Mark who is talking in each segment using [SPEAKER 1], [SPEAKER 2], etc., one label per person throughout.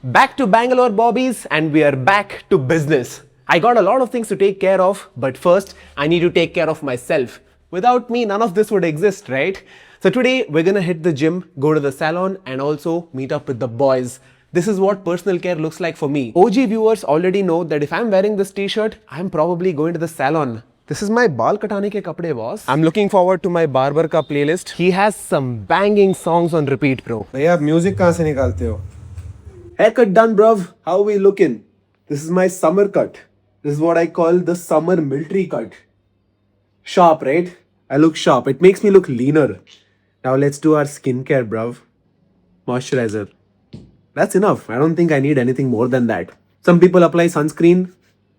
[SPEAKER 1] Back to Bangalore Bobbies, and we are back to business. I got a lot of things to take care of, but first I need to take care of myself. Without me, none of this would exist, right? So today we're gonna hit the gym, go to the salon, and also meet up with the boys. This is what personal care looks like for me. OG viewers already know that if I'm wearing this t-shirt, I'm probably going to the salon. This is my baal katane ke kapde, boss. I'm looking forward to my barber ka playlist. He has some banging songs on repeat, bro.
[SPEAKER 2] भैया आप music कहाँ से निकालते हो?
[SPEAKER 1] Haircut done, bruv. How are we looking? This is my summer cut. This is what I call the summer military cut. Sharp, right? I look sharp. It makes me look leaner. Now let's do our skincare, bruv. Moisturizer. That's enough. I don't think I need anything more than that. Some people apply sunscreen.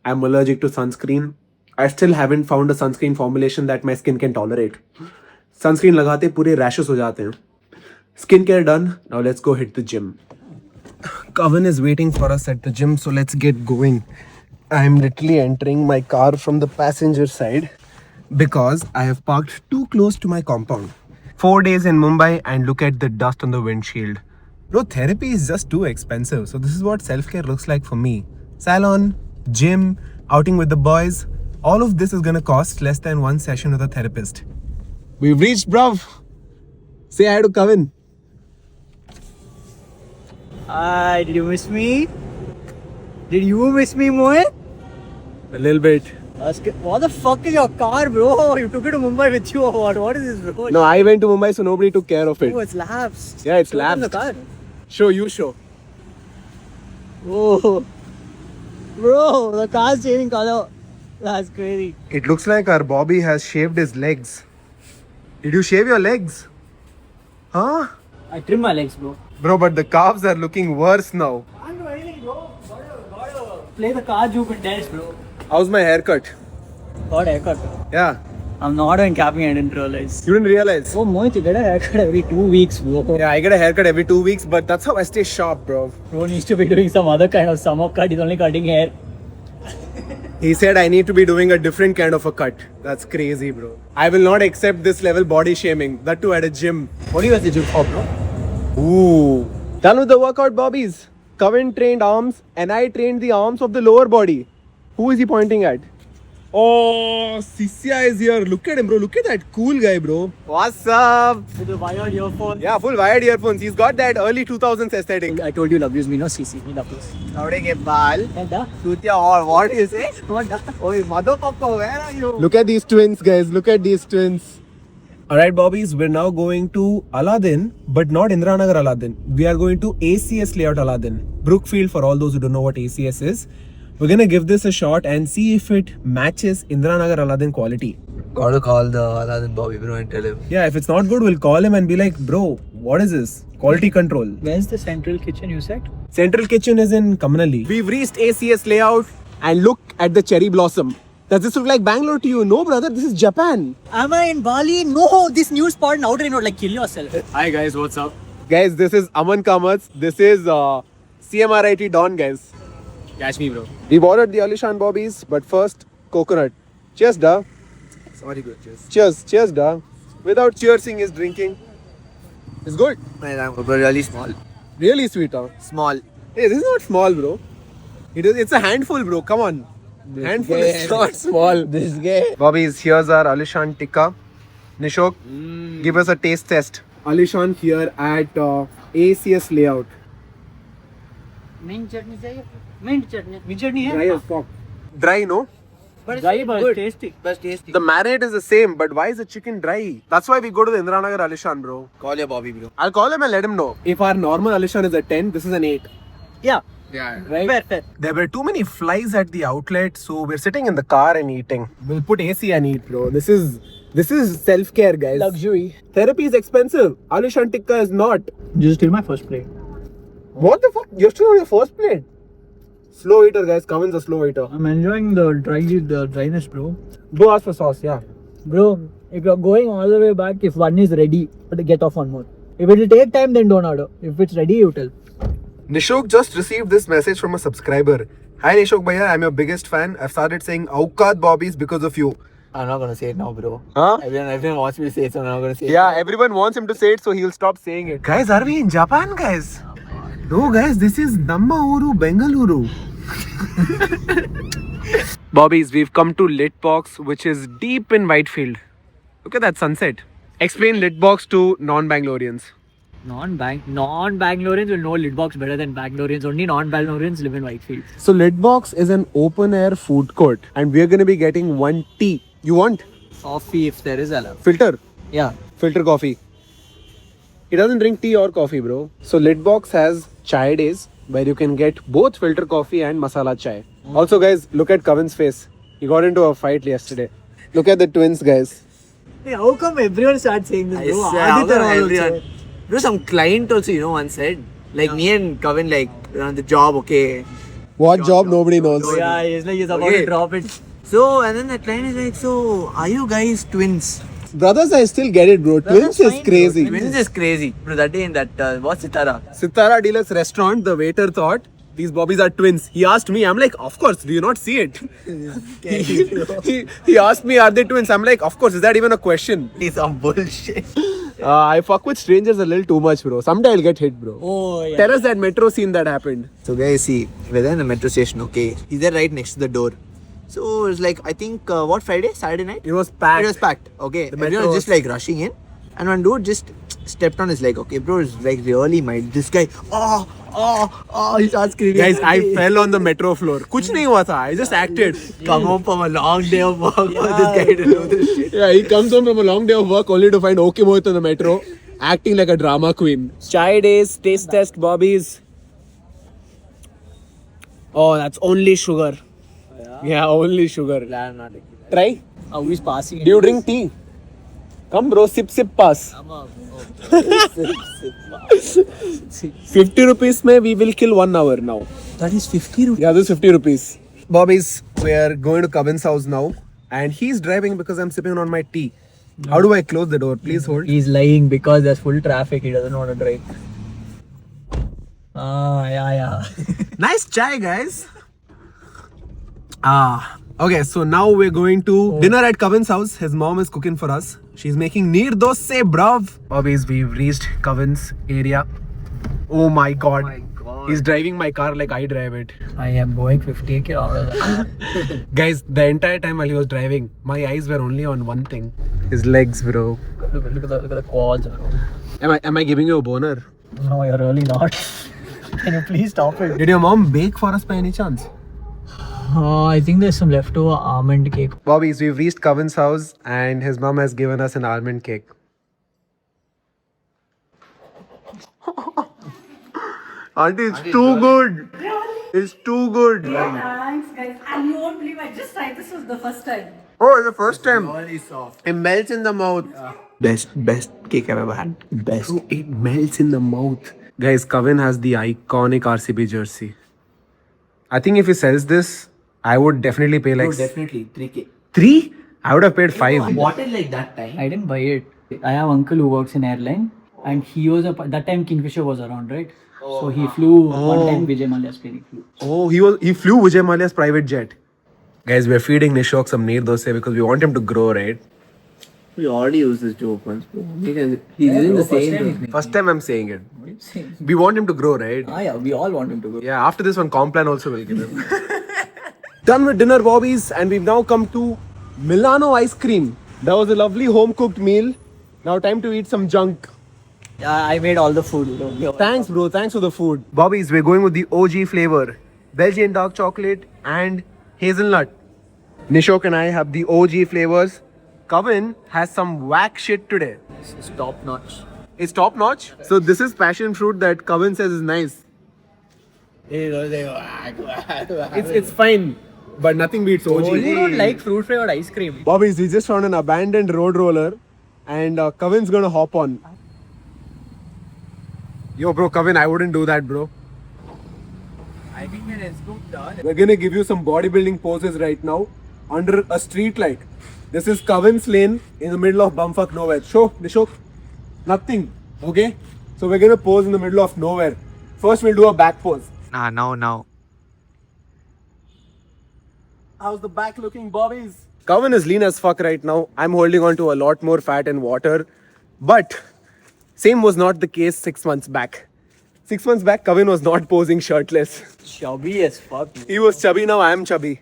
[SPEAKER 1] I'm allergic to sunscreen. I still haven't found a sunscreen formulation that my skin can tolerate. Sunscreen लगाते पूरे rashes हो जाते हैं. Skincare done. Now let's go hit the gym. Kavan is waiting for us at the gym, so let's get going. I'm literally entering my car from the passenger side because I have parked too close to my compound. 4 days in Mumbai and look at the dust on the windshield. Bro, therapy is just too expensive. So this is what self-care looks like for me. Salon, gym, outing with the boys. All of this is gonna cost less than one session with a therapist. We've reached, bruv. Say hi to Kavan.
[SPEAKER 3] Hi, did you miss me? Did you miss me, Mohit?
[SPEAKER 1] A little bit.
[SPEAKER 3] What the fuck is your car, bro? You took it to Mumbai with you or what? What is this, bro?
[SPEAKER 1] No, I went to Mumbai, so nobody took care of it.
[SPEAKER 3] Oh, it's lapsed.
[SPEAKER 1] Yeah, it's
[SPEAKER 3] Show them
[SPEAKER 1] lapsed.
[SPEAKER 3] the car.
[SPEAKER 1] Show, you show.
[SPEAKER 3] Oh, bro, the car's changing color. That's crazy.
[SPEAKER 2] It looks like our Bobby has shaved his legs. Did you shave your legs? Huh?
[SPEAKER 3] I trim my legs, bro.
[SPEAKER 2] Bro, but the calves are looking worse now.
[SPEAKER 3] I can't do anything, bro. Gotta play the card you've been dealt, bro.
[SPEAKER 1] How's my haircut?
[SPEAKER 3] Got a haircut.
[SPEAKER 1] Yeah.
[SPEAKER 3] I'm not doing capping, I didn't realize.
[SPEAKER 1] You didn't realize?
[SPEAKER 3] Oh, Mohit, you get a haircut every 2 weeks, bro.
[SPEAKER 1] Yeah, I get a haircut every 2 weeks, but that's how I stay sharp, bro.
[SPEAKER 3] Bro needs to be doing some other kind of summer cut. He's only cutting hair.
[SPEAKER 1] He said I need to be doing a different kind of a cut. That's crazy, bro. I will not accept this level body shaming. That too at a gym.
[SPEAKER 3] What do you guys do for, bro?
[SPEAKER 1] Ooh. Done with the workout, Bobbies. Kavan trained arms and I trained the arms of the lower body. Who is he pointing at? Oh, Sisya is here. Look at him, bro. Look at that cool guy, bro. What's up?
[SPEAKER 3] With the wired earphone.
[SPEAKER 1] Yeah, full wired earphones. He's got that early 2000s aesthetic.
[SPEAKER 3] I told you love me, no CC. Me love yous.
[SPEAKER 1] Ke baal.
[SPEAKER 3] And da?
[SPEAKER 1] Sutya or what is it?
[SPEAKER 3] What da?
[SPEAKER 1] Oi, motherfucker, where are you? Look at these twins, guys. Look at these twins. Alright, Bobbies, we're now going to Aladdin, but not Indiranagar Aladdin. We are going to ACS Layout Aladdin. Brookfield, for all those who don't know what ACS is. We're gonna give this a shot and see if it matches Indiranagar Aladdin quality.
[SPEAKER 4] Gotta call the Aladdin Bobby, bro, and tell him.
[SPEAKER 1] Yeah, if it's not good, we'll call him and be like, bro, what is this? Quality control.
[SPEAKER 3] Where's the central kitchen you said?
[SPEAKER 1] Central kitchen is in Kamanali. We've reached ACS Layout and look at the cherry blossom. Does this look like Bangalore to you? No, brother, this is Japan.
[SPEAKER 3] Am I in Bali? No, this new spot in Outer Ring Road, like kill yourself.
[SPEAKER 4] Hi guys, what's up?
[SPEAKER 1] Guys, this is Aman Kamath. This is CMRIT Don, guys.
[SPEAKER 4] Catch me, bro.
[SPEAKER 1] We've ordered the Alishan Bobbies, but first, coconut. Cheers, da.
[SPEAKER 4] Sorry, bro. Just.
[SPEAKER 1] Cheers, cheers, da. Without cheersing is drinking. It's good.
[SPEAKER 4] Man, I'm really small.
[SPEAKER 1] Really sweet, huh?
[SPEAKER 4] Small.
[SPEAKER 1] Hey, this is not small, bro. It's a handful, bro. Come on. Handful is not small.
[SPEAKER 4] This guy.
[SPEAKER 1] Bobbies, here's our Alishan Tikka. Nishok, give us a taste test. Alishan here at ACS Layout.
[SPEAKER 3] Mint chutney चाहिए? Mint chutney. Mint chutney है?
[SPEAKER 1] Dry as fuck. Dry, no?
[SPEAKER 3] But dry, but
[SPEAKER 4] good.
[SPEAKER 3] tasty.
[SPEAKER 4] Best tasty.
[SPEAKER 1] The marinade is the same, but why is the chicken dry? That's why we go to the Indiranagar Alishan, bro.
[SPEAKER 4] Call your Bobby, bro.
[SPEAKER 1] I'll call him and let him know. If our normal Alishan is a 10, this is an 8.
[SPEAKER 3] Yeah.
[SPEAKER 4] Yeah.
[SPEAKER 1] Right?
[SPEAKER 3] Fair.
[SPEAKER 1] There were too many flies at the outlet, so we're sitting in the car and eating. We'll put AC and eat, bro. This is self-care, guys.
[SPEAKER 3] Luxury.
[SPEAKER 1] Therapy is expensive. Alishan Tikka is not.
[SPEAKER 3] This is still my first plate.
[SPEAKER 1] What the fuck? You're still on your first plate. Slow eater, guys. Kavan's a slow eater.
[SPEAKER 3] I'm enjoying the dryness, bro.
[SPEAKER 1] Go ask for sauce, yeah.
[SPEAKER 3] Bro, if you're going all the way back, if one is ready, get off one more. If it will take time, then don't order. If it's ready, you tell.
[SPEAKER 2] Nishok just received this message from a subscriber. Hi Nishok Bhaiya, I'm your biggest fan. I've started saying Aukat Bobbies because of you.
[SPEAKER 4] I'm not gonna say it now, bro.
[SPEAKER 1] Huh?
[SPEAKER 4] Everyone wants me to say it, so I'm not gonna say it.
[SPEAKER 1] Yeah, everyone wants him to say it, so he'll stop saying it. Guys, are we in Japan, guys? No, guys, this is Nammauru, Bengaluru. Bobbies, we've come to Litbox, which is deep in Whitefield. Look at that sunset. Explain Litbox to non-Bangaloreans.
[SPEAKER 3] Non-Bangaloreans will know Litbox better than Bangaloreans. Only non-Bangaloreans live in Whitefield.
[SPEAKER 1] So Litbox is an open-air food court, and we're going to be getting one tea. You want?
[SPEAKER 3] Coffee if there is allowed.
[SPEAKER 1] Filter?
[SPEAKER 3] Yeah.
[SPEAKER 1] Filter coffee. He doesn't drink tea or coffee, bro. So Litbox has chai days where you can get both filter coffee and masala chai. Also, guys, look at Kavan's face. He got into a fight yesterday. Look at the twins, guys.
[SPEAKER 3] Hey, how come everyone starts saying this,
[SPEAKER 4] I
[SPEAKER 3] bro?
[SPEAKER 4] swear, how
[SPEAKER 3] Aditya
[SPEAKER 4] come
[SPEAKER 3] also.
[SPEAKER 4] everyone? Bro, some client also, once said, like me and Kavin, like, on the job, okay.
[SPEAKER 1] What job? Nobody knows.
[SPEAKER 3] Oh, yeah, he's like he's about
[SPEAKER 4] Okay.
[SPEAKER 3] to drop it.
[SPEAKER 4] So, and then the client is like, so, are you guys twins?
[SPEAKER 1] Brothers, I still get it, bro. Twins is
[SPEAKER 3] fine,
[SPEAKER 1] crazy.
[SPEAKER 4] Twins is crazy. Bro, that day in that, what's Sitara?
[SPEAKER 1] Sitara Deluxe restaurant, the waiter thought these bobbies are twins. He asked me, I'm like, of course, do you not see it? he asked me, are they twins? I'm like, of course, is that even a question?
[SPEAKER 4] It's some bullshit.
[SPEAKER 1] I fuck with strangers a little too much, bro. Someday I'll get hit, bro.
[SPEAKER 3] Oh, yeah.
[SPEAKER 1] Tell us that metro scene that happened.
[SPEAKER 4] So, guys, see, we're there in the metro station, okay. He's there right next to the door. So, it's like, I think, what, Friday? Saturday night?
[SPEAKER 1] It was packed.
[SPEAKER 4] It was packed, okay.
[SPEAKER 1] metro
[SPEAKER 4] Everyone was
[SPEAKER 1] was-
[SPEAKER 4] just like rushing in. And one dude just stepped on his leg, okay, bro, it's like really mild. This guy, he starts screaming.
[SPEAKER 1] Guys, I fell on the metro floor. Kuch nahi hua tha. I just acted.
[SPEAKER 4] Come home from a long day of work. This guy didn't know this shit.
[SPEAKER 1] Yeah, he comes home from a long day of work only to find OK Mohit on the metro, acting like a drama queen. Chai days, taste test, bobbies. Oh, that's only sugar. Yeah, only sugar.
[SPEAKER 4] I'm not taking that.
[SPEAKER 1] Try.
[SPEAKER 3] How he's passing.
[SPEAKER 1] Do you drink tea? Come, bro, sip pass. 50 rupees mein we will kill 1 hour now.
[SPEAKER 4] That is 50 rupees.
[SPEAKER 1] Yeah, this is 50 rupees. Bobbies, we are going to Kavan's house now, and he's driving because I'm sipping on my tea. How do I close the door? Please hold.
[SPEAKER 3] He's lying because there's full traffic. He doesn't want to drive. Yeah.
[SPEAKER 1] Nice chai, guys. Okay, so now we're going to dinner at Kavan's house. His mom is cooking for us. She's making neer dosa, bruv. Bobbies, we've reached Kavan's area. Oh my god. He's driving my car like I drive it.
[SPEAKER 3] I am going 50 kilometers.
[SPEAKER 1] Guys, the entire time while he was driving, my eyes were only on one thing. His legs, bro.
[SPEAKER 3] Look at the quads, bro.
[SPEAKER 1] Am I giving you a boner?
[SPEAKER 3] No, you're really not. Can you please stop it?
[SPEAKER 1] Did your mom bake for us by any chance?
[SPEAKER 3] I think there's some leftover almond cake.
[SPEAKER 1] Bobbies, we've reached Kavan's house and his mom has given us an almond cake. Auntie, it's too good. It's too good.
[SPEAKER 5] Thanks, guys. And you won't believe I just tried this was the first time.
[SPEAKER 1] Oh, it's the first time.
[SPEAKER 4] Really soft.
[SPEAKER 1] It melts in the mouth.
[SPEAKER 4] Best cake I've ever had. Best.
[SPEAKER 1] Bro, it melts in the mouth. Guys, Kavan has the iconic RCB jersey. I think if he sells this, I would definitely pay like...
[SPEAKER 4] No, definitely 3K.
[SPEAKER 1] 3? I would have paid
[SPEAKER 4] I
[SPEAKER 1] 5.
[SPEAKER 4] bought it like that time.
[SPEAKER 3] I didn't buy it. I have uncle who works in airline, and he was that time Kingfisher was around, right? So he flew one time Vijay Mallya's plane. He flew.
[SPEAKER 1] Oh, he flew Vijay Mallya's private jet. Guys, we're feeding Nishok some neer dosa because we want him to grow, right?
[SPEAKER 4] We already used this joke once, bro. He's using the same.
[SPEAKER 1] First time I'm saying it. We want him to grow, right?
[SPEAKER 3] Yeah, we all want him to go.
[SPEAKER 1] Yeah, after this one, Complan also will give him. Done with dinner, bobbies, and we've now come to Milano ice cream. That was a lovely home-cooked meal. Now time to eat some junk.
[SPEAKER 3] Yeah, I made all the food.
[SPEAKER 1] Thanks, bro. Thanks for the food. Bobbies, we're going with the OG flavor. Belgian dark chocolate and hazelnut. Nishok and I have the OG flavors. Kavan has some whack shit today.
[SPEAKER 3] It's top notch.
[SPEAKER 1] It's top notch. So this is passion fruit that Kavan says is nice. It's fine, but nothing beats OG.
[SPEAKER 3] You don't like fruit flavored ice cream.
[SPEAKER 1] Bobbies, we just found an abandoned road roller, and Kavan's gonna hop on. Yo, bro, Kavan, I wouldn't do that, bro.
[SPEAKER 4] I think it's good.
[SPEAKER 1] We're gonna give you some bodybuilding poses right now under a street light. This is Kavan's lane in the middle of bumfuck nowhere. Show, Nishok. Nothing. Okay? So we're gonna pose in the middle of nowhere. First we'll do a back pose.
[SPEAKER 4] Now.
[SPEAKER 1] How's the back looking, bobbies? Kavan is lean as fuck right now. I'm holding on to a lot more fat and water. But same was not the case 6 months back. 6 months back, Kavin was not posing shirtless.
[SPEAKER 3] Chubby as fuck.
[SPEAKER 1] He was chubby, now I am chubby.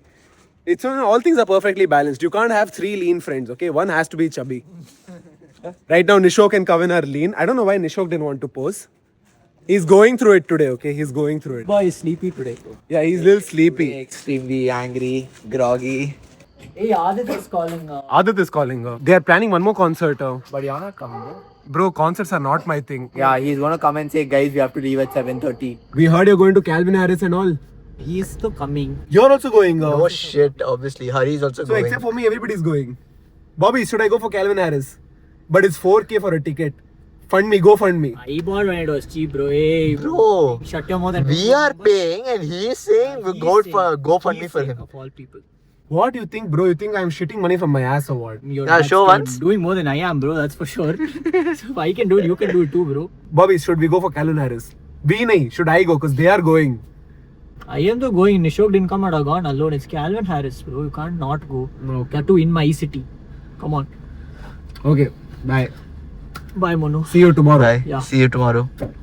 [SPEAKER 1] It's all things are perfectly balanced. You can't have 3 lean friends, okay? One has to be chubby. Right now, Nishok and Kavin are lean. I don't know why Nishok didn't want to pose. He's going through it today, okay? He's going through it.
[SPEAKER 3] Boy is sleepy today.
[SPEAKER 1] Yeah, he's a little sleepy.
[SPEAKER 4] Extremely angry, groggy.
[SPEAKER 3] Hey, Adit is calling.
[SPEAKER 1] Adit is calling her. They are planning one more concert.
[SPEAKER 4] But you're not coming, bro.
[SPEAKER 1] Bro, concerts are not my thing.
[SPEAKER 4] Yeah, he's gonna come and say, guys, we have to leave at 7:30.
[SPEAKER 1] We heard you're going to Calvin Harris and all.
[SPEAKER 3] He's still coming.
[SPEAKER 1] You're also going.
[SPEAKER 4] Oh shit, obviously. Hari's also
[SPEAKER 1] So except for me, everybody's going. Bobby, should I go for Calvin Harris? But it's 4K for a ticket. Fund me, go fund me.
[SPEAKER 3] I bought when it was cheap, bro. Hey,
[SPEAKER 4] Bro,
[SPEAKER 3] shut your mouth and
[SPEAKER 4] we are paying and he is saying we go fund me for him.
[SPEAKER 3] Of all people.
[SPEAKER 1] What do you think, bro? You think I'm shitting money from my ass or what?
[SPEAKER 3] You're
[SPEAKER 4] show once.
[SPEAKER 3] doing more than I am, bro. That's for sure. So if I can do it, you can do it too, bro.
[SPEAKER 1] Bobby, should we go for Calvin Harris? Be nahi, should I go? Because they are going.
[SPEAKER 3] I am though going. Nishok didn't come, I'd have gone alone. It's Calvin Harris, bro. You can't not go. You have to in my city. Come on.
[SPEAKER 1] Okay, bye.
[SPEAKER 3] Bye, Monu.
[SPEAKER 1] See you tomorrow.
[SPEAKER 4] Bye.
[SPEAKER 3] Yeah.
[SPEAKER 4] See you tomorrow.